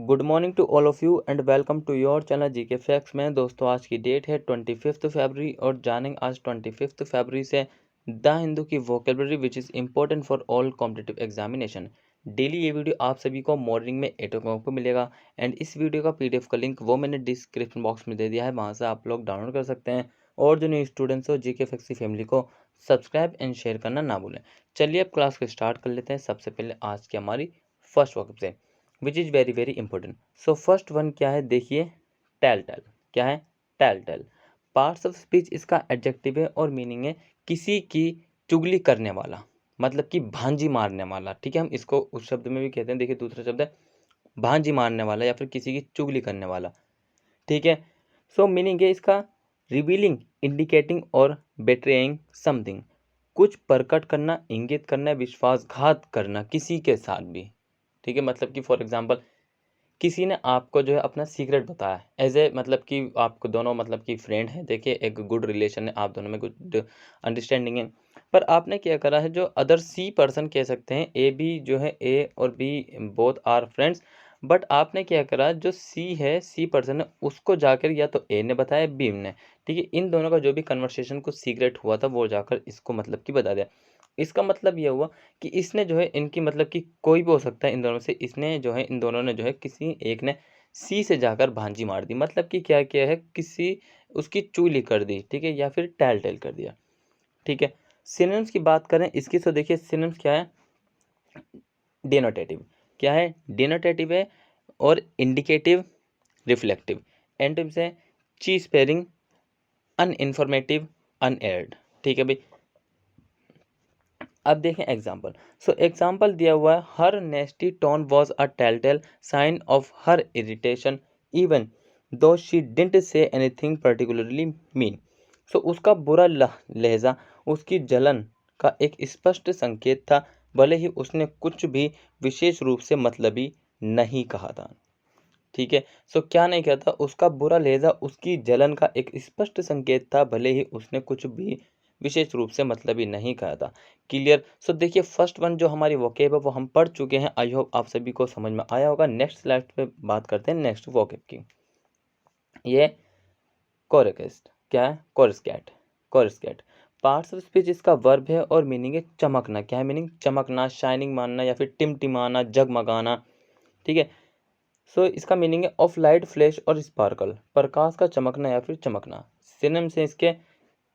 Good morning to all of you and welcome to your channel GK facts में। दोस्तों आज की date है 25 फरवरी और जानेंगे आज 25 फरवरी से द हिंदू की vocabulary which is important for all competitive examination. Daily ये वीडियो आप सभी को मॉर्निंग में 8 o'clock को मिलेगा एंड इस वीडियो का पीडीएफ का लिंक वो मैंने डिस्क्रिप्शन बॉक्स में दे दिया है, वहाँ से आप लोग डाउनलोड कर सकते हैं। और जो न्यू स्टूडेंट्स हो जीके फैक्ट्स की फैमिली को सब्सक्राइब एंड शेयर करना ना भूलें। चलिए अब क्लास को स्टार्ट कर लेते हैं। सबसे पहले आज की हमारी फर्स्ट वॉकअप से which is very very important. So first one क्या है, देखिए टेल टेल। क्या है? Tell tell. Parts of speech इसका एडजेक्टिव है और मीनिंग है किसी की चुगली करने वाला, मतलब कि भांजी मारने वाला। ठीक है, हम इसको उस शब्द में भी कहते हैं। देखिए दूसरा शब्द है भांजी मारने वाला या फिर किसी की चुगली करने वाला। ठीक है, सो मीनिंग है इसका रिवीलिंग, इंडिकेटिंग और बेट्रेइंग समथिंग, कुछ प्रकट करना, इंगित करना, विश्वासघात करना किसी के साथ भी। ठीक है, मतलब कि फॉर एग्जांपल किसी ने आपको जो है अपना सीक्रेट बताया एज ए, मतलब कि आपको दोनों मतलब कि फ्रेंड है, देखिए एक गुड रिलेशन है, आप दोनों में गुड अंडरस्टैंडिंग है, पर आपने क्या करा है, जो अदर सी पर्सन कह सकते हैं, ए भी जो है, ए और B both are friends, but आपने क्या करा, जो सी है, सी पर्सन है, उसको जाकर या तो ए ने बताया बी ने। ठीक है, इन दोनों का जो भी कन्वर्सेशन कुछ सीक्रेट हुआ था वो जाकर इसको मतलब कि बता दिया। इसका मतलब ये हुआ कि इसने जो है इनकी मतलब कि कोई भी हो सकता है इन दोनों से, इसने जो है इन दोनों ने जो है किसी एक ने सी से जाकर भांजी मार दी, मतलब कि क्या किया है, किसी उसकी चुगली कर दी। ठीक है, या फिर टैल टैल कर दिया। ठीक है, सिनोनिम्स की बात करें इसकी, तो देखिए सिनोनिम्स क्या है, डिनोटेटिव। क्या है? डिनोटेटिव है और इंडिकेटिव, रिफ्लेक्टिव। एंटोनिम्स है चीज पेयरिंग, अनइंफॉर्मेटिव, अनएयर्ड। ठीक है भाई, अब देखें एग्जाम्पल। सो एग्जाम्पल दिया हुआ है, her nasty tone was a telltale sign of her irritation even though she didn't say anything particularly mean. So उसका बुरा लहजा उसकी जलन का एक स्पष्ट संकेत था, भले ही उसने कुछ भी विशेष रूप से मतलबी नहीं कहा था। ठीक है, सो क्या नहीं कहा था, उसका बुरा लहजा उसकी जलन का एक स्पष्ट संकेत था, भले ही उसने कुछ भी विशेष रूप से मतलबी नहीं कहा था। क्लियर? सो देखिए फर्स्ट वन जो हमारी वोकेब है वो हम पढ़ चुके हैं, आई होप आप सभी को समझ में आया होगा। नेक्स्ट स्लाइड पे बात करते हैं नेक्स्ट वोकेब की। ये कोरेकेस्ट। क्या है? कोरस्कैट। कोरस्कैट पार्ट्स ऑफ स्पीच इसका वर्ब है और मीनिंग है चमकना। क्या है मीनिंग? चमकना, शाइनिंग मानना या फिर टिमटिमाना, जगमगाना। ठीक है, सो इसका मीनिंग है ऑफ लाइट, फ्लैश और स्पार्कल, प्रकाश का चमकना या फिर चमकना। सिनोनिम्स से इसके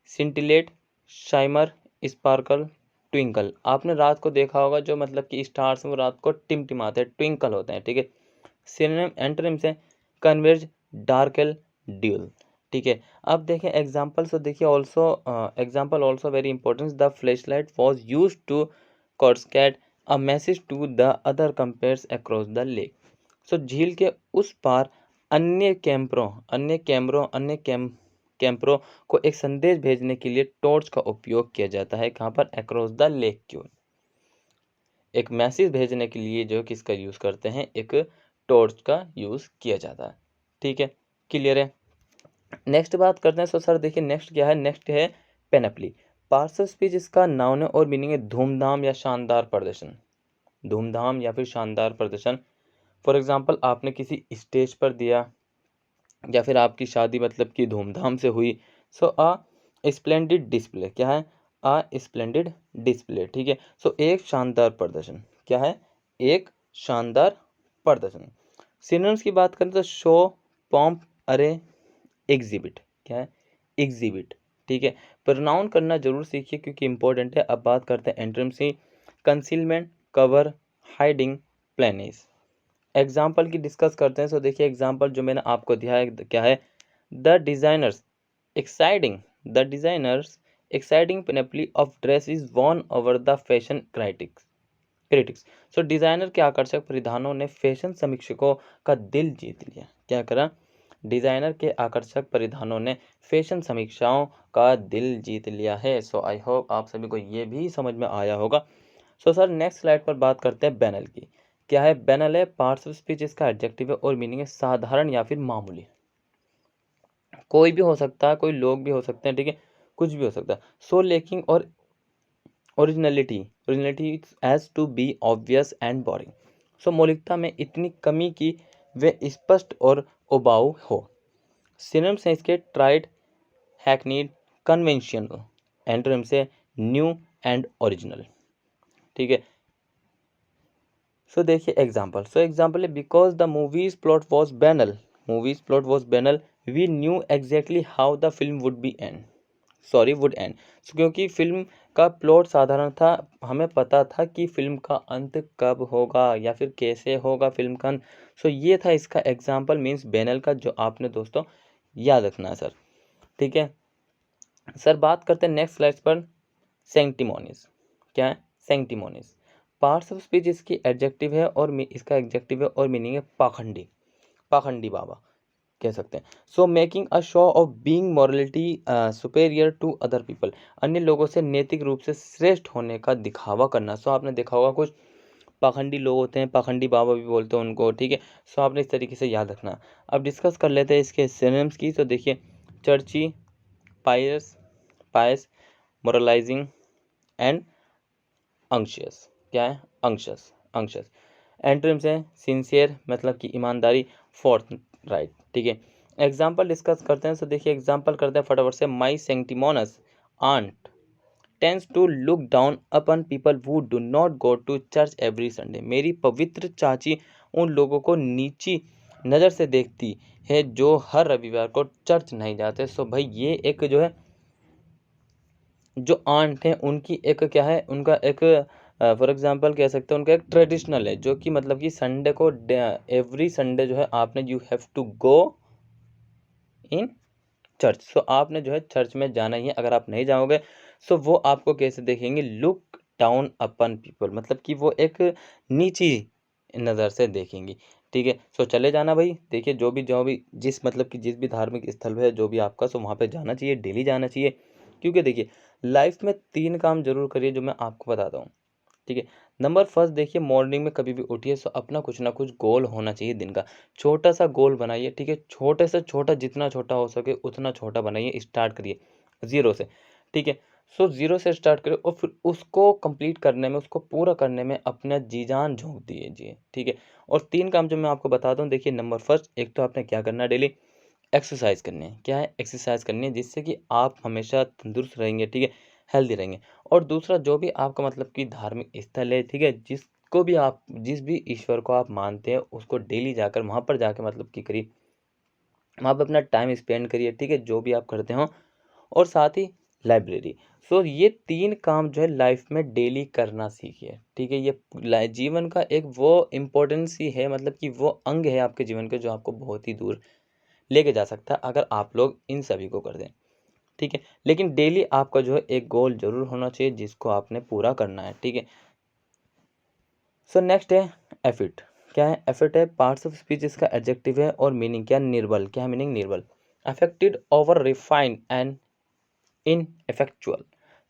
सिंटिलेट, शाइमर, स्पार्कल, ट्विंकल। आपने रात को देखा होगा जो मतलब कि स्टार्स वो रात को टिमटिमाते हैं, ट्विंकल होते हैं। ठीक है, सिनोनिम एंटोनिम्स है कन्वर्ज, डार्कल, ड्यूल। ठीक है, अब देखें एग्जांपल। सो देखिए also example also very important, the flashlight was use to कॉर्सकैट a message to the other campers across the lake. So झील के उस पार अन्य कैंपरों को एक संदेश भेजने के लिए टॉर्च का उपयोग किया जाता है। कहाँ पर? अक्रॉस द लेक की ओर। एक मैसेज भेजने के लिए जो किसका यूज़ करते हैं, एक टॉर्च का यूज़ किया जाता है। ठीक है, क्लियर है। नेक्स्ट बात करते हैं। सो सर देखिए नेक्स्ट क्या है, नेक्स्ट है पेनप्ली। पार्ट्स ऑफ स्पीच इसका नाउन है और मीनिंग है धूमधाम या शानदार प्रदर्शन। धूमधाम या फिर शानदार प्रदर्शन। फॉर एग्जाम्पल आपने किसी स्टेज पर दिया या फिर आपकी शादी मतलब कि धूमधाम से हुई। सो अ स्प्लेंडिड डिस्प्ले। क्या है? अ स्प्लेंडिड डिस्प्ले। ठीक है, सो एक शानदार प्रदर्शन। क्या है? एक शानदार प्रदर्शन। सिनोनिम्स की बात करें तो शो, पॉम्प, अरे, एग्जिबिट। क्या है? एग्जिबिट। ठीक है, प्रोनाउन करना जरूर सीखिए क्योंकि इंपॉर्टेंट है। अब बात करते हैं एंटोनिम्स की। Concealment, cover, hiding, plainness. Example की डिस्कस करते हैं। सो देखिए एग्जाम्पल जो मैंने आपको दिया है क्या है, the designers exciting the designers exciting panoply of dress is worn over the fashion critics. So designer के आकर्षक परिधानों ने फैशन समीक्षकों का दिल जीत लिया। क्या करा? डिजाइनर के आकर्षक परिधानों ने फैशन समीक्षाओं का दिल जीत लिया है। सो आई होप आप सभी को ये भी समझ में आया होगा। सो सर नेक्स्ट स्लाइड पर बात करते हैं बैनल की। क्या है? बैनल है पार्ट्स ऑफ स्पीच इसका एडजेक्टिव है और मीनिंग है साधारण या फिर मामूली। कोई भी हो सकता है, कोई लोग भी हो सकते हैं। ठीक है, कुछ भी हो सकता है। सो लेकिंग और originality as to be obvious and boring. So मौलिकता में इतनी कमी की वे स्पष्ट और उबाऊ हो। सिनोनिम्स हैं इसके ट्राइड, हैकनीड, कन्वेंशनल। एंटोनिम्स से न्यू एंड ओरिजिनल। ठीक है, सो देखिए एग्जाम्पल। सो एग्जाम्पल है because the movie's plot was banal, movie's plot was banal, we knew exactly how the film would be end, sorry would end. क्योंकि film का plot साधारण था, हमें पता था कि फिल्म का अंत कब होगा या फिर कैसे होगा फिल्म का अंत। सो ये था इसका एग्जाम्पल मीन्स बैनल का, जो आपने दोस्तों याद रखना है सर। ठीक है सर, बात करते हैं नेक्स्ट स्लाइड पर। सेंटिमोनीज क्या है? सेंटिमोनीज पार्ट्स ऑफ स्पीच इसकी एडजेक्टिव है और इसका एडजेक्टिव है और मीनिंग है पाखंडी, पाखंडी बाबा कह सकते हैं। So making a show off being morality superior to other people, अन्य लोगों से नैतिक रूप से श्रेष्ठ होने का दिखावा करना। सो आपने देखा होगा कुछ पाखंडी लोग होते हैं, पाखंडी बाबा भी बोलते हैं उनको। ठीक है, सो आपने इस तरीके से याद रखना। अब डिस्कस कर लेते हैं इसके सिनोनिम्स की। तो देखिए चर्ची, पायस, पायस, मोरलाइजिंग एंड अंशियस। क्या है? अंशियस, अंशियस। एंटोनिम्स है सिंसियर मतलब कि ईमानदारी, फोर्थ राइट। ठीक है, एग्जाम्पल डिस्कस करते हैं। तो देखिए एग्जाम्पल करते हैं फटाफट से। My sanctimonious aunt tends to look down upon people who do not go to church every Sunday, मेरी पवित्र चाची उन लोगों को नीची नज़र से देखती है जो हर रविवार को चर्च नहीं जाते। सो भाई ये एक जो है, जो आंट है उनकी एक क्या है, उनका एक फॉर एग्जांपल कह सकते हैं उनका एक ट्रेडिशनल है, जो कि मतलब कि संडे को एवरी संडे जो है आपने you have to go in church. So आपने जो है चर्च में जाना ही है, अगर आप नहीं जाओगे सो वो आपको कैसे देखेंगे? लुक डाउन अपन पीपल, मतलब कि वो एक नीची नज़र से देखेंगी। ठीक है, सो चले जाना भाई। देखिए जो भी जिस मतलब कि जिस भी धार्मिक स्थल है जो भी आपका, सो वहाँ पे जाना चाहिए, डेली जाना चाहिए। क्योंकि देखिए लाइफ में 3 काम जरूर करिए जो मैं आपको बताता हूँ। ठीक है, नंबर फर्स्ट देखिए मॉर्निंग में कभी भी उठिए सो अपना कुछ ना कुछ गोल होना चाहिए दिन का। छोटा सा गोल बनाइए। ठीक है, छोटे से छोटा, जितना छोटा हो सके उतना छोटा बनाइए, स्टार्ट करिए ज़ीरो से। ठीक है, सो ज़ीरो से स्टार्ट करिए और फिर उसको कंप्लीट करने में, उसको पूरा करने में अपना जी जान झोंक दीजिए। ठीक है, और 3 काम जो मैं आपको बताता हूँ। देखिए नंबर फर्स्ट, एक तो आपने क्या करना है, डेली एक्सरसाइज करनी है। क्या है? एक्सरसाइज करनी है, जिससे कि आप हमेशा तंदुरुस्त रहेंगे। ठीक है, हेल्दी रहेंगे। और दूसरा जो भी आपका मतलब कि धार्मिक स्थल है, ठीक है, जिसको भी आप, जिस भी ईश्वर को आप मानते हैं उसको डेली जाकर वहाँ पर जाकर मतलब कि करिए, वहाँ पर अपना टाइम स्पेंड करिए। ठीक है, जो भी आप करते हो। और साथ ही लाइब्रेरी। सो ये 3 काम जो है लाइफ में डेली करना सीखिए। ठीक है, ये जीवन का एक वो इम्पोर्टेंस ही है, मतलब कि वो अंग है आपके जीवन के जो आपको बहुत ही दूर लेके जा सकता है अगर आप लोग इन सभी को कर दें। ठीक है, लेकिन डेली आपका जो है एक गोल जरूर होना चाहिए जिसको आपने पूरा करना है। ठीक है, सो नेक्स्ट है एफिट। क्या है? एफिट है पार्ट्स ऑफ स्पीच, इसका एडजेक्टिव है और मीनिंग क्या? निर्बल। क्या है मीनिंग? निर्बल, affected, over refined and ineffectual.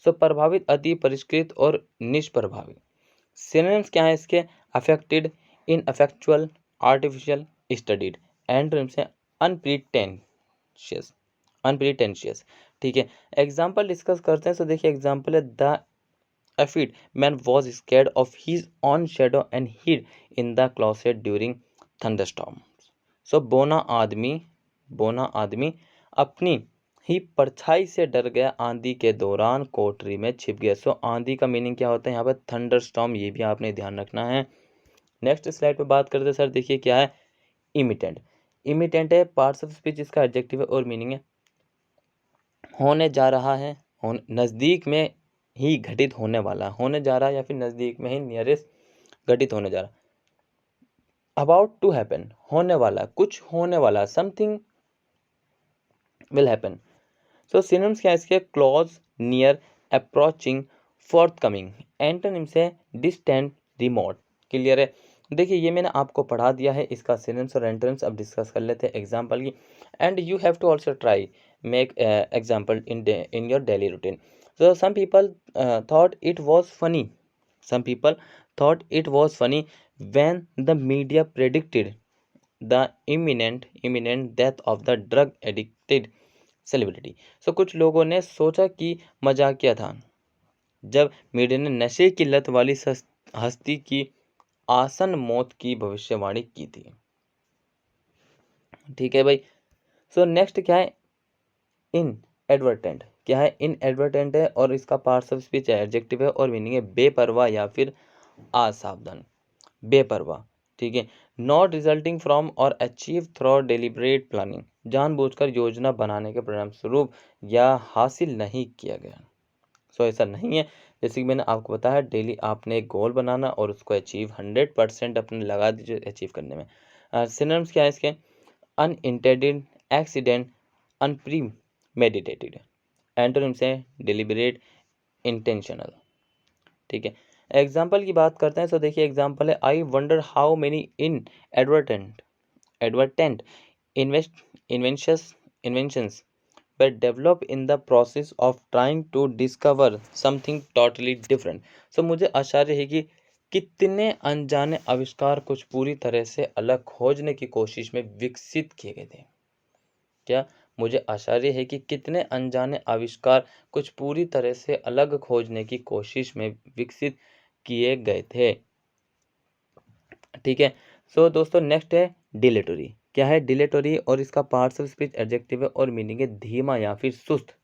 So प्रभावित, अति परिष्कृत और निष्प्रभावी। सिनोनिम्स क्या है इसके? Affected, ineffectual, artificial, studied. Antonyms है अनप्रीटेंशियस, अनप्रीटेंशियस। ठीक है, एग्जाम्पल डिस्कस करते हैं। तो देखिए एग्जाम्पल है the effete man was scared of his own shadow and hid in the closet during thunderstorm. So बोना आदमी अपनी ही परछाई से डर गया, आंधी के दौरान कोठरी में छिप गया। सो आंधी का मीनिंग क्या होता है यहाँ पर? थंडरस्टॉर्म, ये भी आपने ध्यान रखना है। नेक्स्ट स्लाइड पे बात करते हैं सर। देखिए क्या है? इमिटेंट। इमिटेंट है पार्ट्स ऑफ स्पीच, इसका एडजेक्टिव है और मीनिंग है होने जा रहा है, नज़दीक में ही घटित होने वाला, होने जा रहा है या फिर नज़दीक में ही, नियरेस्ट घटित होने जा रहा। अबाउट टू हैपन, होने वाला, कुछ होने वाला, something will happen. So synonyms क्या है इसके? Close, near, approaching, fourth-coming. Antonyms है डिस्टेंट, रिमोट। क्लियर है? देखिए ये मैंने आपको पढ़ा दिया है इसका सिनोनिम्स और एंटोनिम्स। अब डिस्कस कर लेते हैं एग्जांपल की। And you have to also try make example in your daily routine. So some people thought it was funny, some people thought it was funny when the media predicted the imminent death of the drug addicted celebrity. So कुछ लोगों ने सोचा कि मजाकिया था जब media ने नशे की लत वाली हस्ती की आसन मौत की भविष्यवाणी की थी। ठीक है भाई। सो नेक्स्ट क्या है, इन एडवर्टेंट। क्या है, इन एडवर्टेंट है और इसका पार्ट्स ऑफ स्पीच है, एडजेक्टिव है और मीनिंग है बेपरवाह या फिर असावधान, बेपरवाह। ठीक है। नॉट रिजल्टिंग फ्रॉम और अचीव थ्रू डेलिब्रेट प्लानिंग, जानबूझकर योजना बनाने के परिणाम स्वरूप या हासिल नहीं किया गया। सो ऐसा नहीं है। जैसे कि मैंने आपको बताया, डेली आपने एक गोल बनाना और उसको अचीव 100% अपने लगा दीजिए अचीव करने में। सिनोनिम्स क्या है इसके, अनइंटेंडेड, एक्सीडेंट, अनप्रीमेडिटेटेड। एंटोनिम्स है डिलिबरेट, इंटेंशनल। ठीक है। एग्जाम्पल की बात करते हैं तो देखिए एग्जाम्पल है, I wonder how many inadvertent invest inventions were developed in the process of trying to discover something totally different। So मुझे आश्चर्य है कि कितने अनजाने आविष्कार कुछ पूरी तरह से अलग खोजने की कोशिश में विकसित किए गए थे। क्या, मुझे आश्चर्य है कि कितने अनजाने आविष्कार कुछ पूरी तरह से अलग खोजने की कोशिश में विकसित किए गए थे। ठीक है। सो दोस्तों नेक्स्ट है डिलेटरी। क्या है, डिलेटरी और इसका पार्ट्स ऑफ स्पीच एडजेक्टिव है और मीनिंग है धीमा या फिर सुस्त।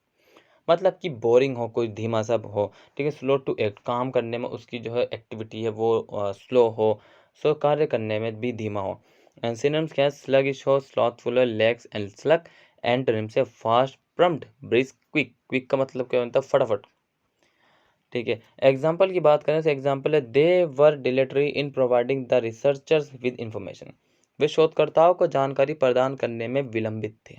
मतलब कि बोरिंग हो, कोई धीमा सा हो। ठीक है। स्लो टू एक्ट, काम करने में उसकी जो है एक्टिविटी है वो स्लो हो। सो कार्य करने में भी धीमा हो। एंड सिनोनिम्स क्या है, स्लगिश हो, स्लॉथफुल, लैक्स एंड स्लक। एंटोनिम्स है fast, prompt, brisk, quick. Quick का मतलब क्या होता है, फटाफट। ठीक है। एग्जाम्पल की बात करें तो एग्जाम्पल है, they were dilatory in providing the researchers with information. वे शोधकर्ताओं को जानकारी प्रदान करने में विलंबित थे।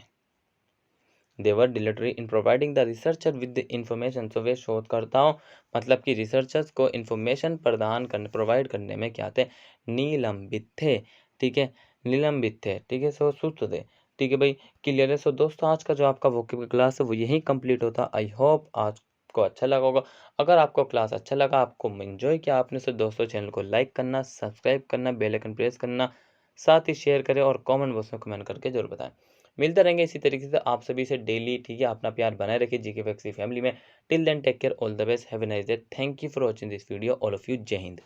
They were dilatory in providing the researcher with information. तो वे शोधकर्ताओं मतलब कि रिसर्चर्स को इंफॉर्मेशन प्रदान करने, प्रोवाइड करने में क्या थे, निलंबित थे। ठीक है, निलंबित थे। ठीक है। सो सुस्त थे। ठीक है भाई, क्लियर है। सो दोस्तों आज का जो आपका वोकेबलरी क्लास है वो यहीं कंप्लीट होता। आई होप आज को अच्छा लगा होगा। अगर आपको क्लास अच्छा लगा, आपको एंजॉय किया आपने, तो दोस्तों चैनल को लाइक करना, सब्सक्राइब करना, बेल आइकन प्रेस करना, साथ ही शेयर करें और कमेंट बॉक्स में कमेंट करके जरूर बताएं। मिलते रहेंगे इसी तरीके से आप सभी से डेली। ठीक है, अपना प्यार बनाए रखिए जीके फैक्ट्री फैमिली में। Till then take care, all the best, have a nice day. Thank you for watching this video, all of you. जय हिंद।